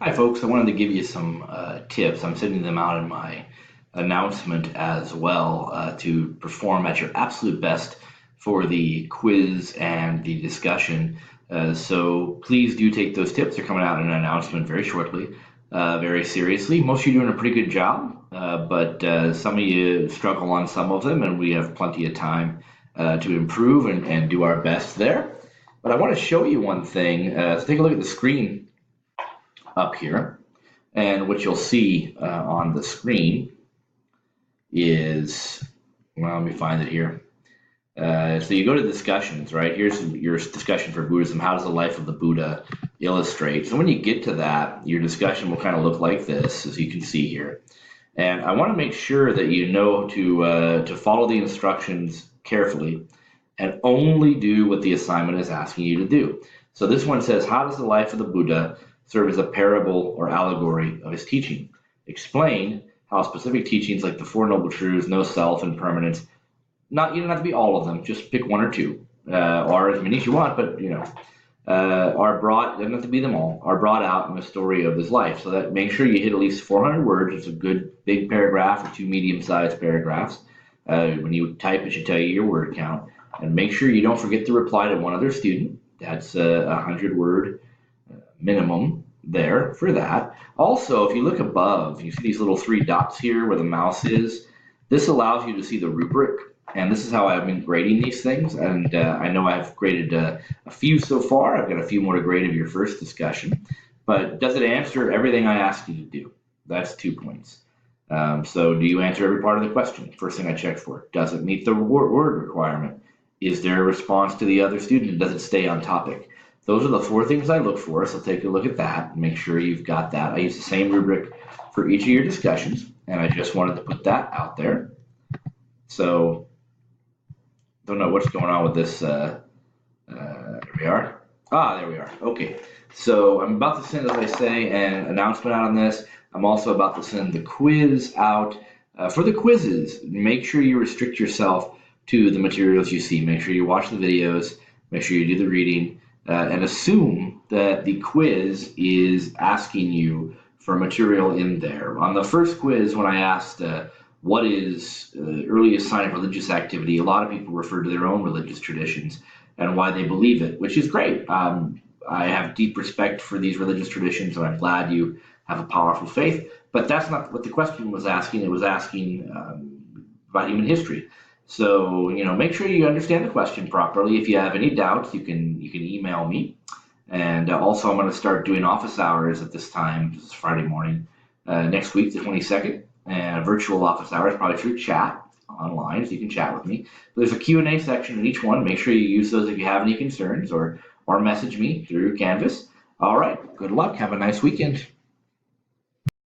Hi, folks. I wanted to give you some tips. I'm sending them out in my announcement as well to perform at your absolute best for the quiz and the discussion. So please do take those tips. They're coming out in an announcement very shortly, very seriously. Most of you are doing a pretty good job, but some of you struggle on some of them, and we have plenty of time to improve and do our best there. But I want to show you one thing. So take a look at the screen up here. And what you'll see on the screen is, well, let me find it here. So you go to discussions, right? Here's your discussion for Buddhism. How does the life of the Buddha illustrate? So when you get to that, your discussion will kind of look like this, as you can see here. And I want to make sure that you know to follow the instructions carefully and only do what the assignment is asking you to do. So this one says, how does the life of the Buddha serve as a parable or allegory of his teaching? Explain how specific teachings like the Four Noble Truths, no self, and permanence, not, you don't have to be all of them, just pick one or two, or as many as you want, but are brought, doesn't have to be them all, are brought out in the story of his life. So that make sure you hit at least 400 words. It's a good big paragraph or two medium-sized paragraphs. When you type, it should tell you your word count. And make sure you don't forget to reply to one other student. That's a 100-word minimum there for that. Also, if you look above, you see these little three dots here where the mouse is. This allows you to see the rubric, and this is how I've been grading these things. And I know I've graded a few so far. I've got a few more to grade of your first discussion. But does it answer everything I asked you to do? That's 2 points. So do you answer every part of the question? First thing I check for. Does it meet the word requirement? Is there a response to the other student? Does it stay on topic? Those are the 4 things I look for, so take a look at that and make sure you've got that. I use the same rubric for each of your discussions, and I just wanted to put that out there. So, don't know what's going on with this. There we are. There we are. Okay, so I'm about to send, as I say, an announcement out on this. I'm also about to send the quiz out. For the quizzes, make sure you restrict yourself to the materials you see. Make sure you watch the videos, make sure you do the reading, and assume that the quiz is asking you for material in there. On the first quiz, when I asked what is the earliest sign of religious activity, a lot of people refer to their own religious traditions and why they believe it, which is great. I have deep respect for these religious traditions, and I'm glad you have a powerful faith, but that's not what the question was asking. It was asking about human history. So, make sure you understand the question properly. If you have any doubts, you can email me. And also, I'm going to start doing office hours at this time. This is Friday morning, next week, the 22nd, and virtual office hours, probably through chat online, so you can chat with me. But there's a Q&A section in each one. Make sure you use those if you have any concerns, or message me through Canvas. All right, good luck. Have a nice weekend.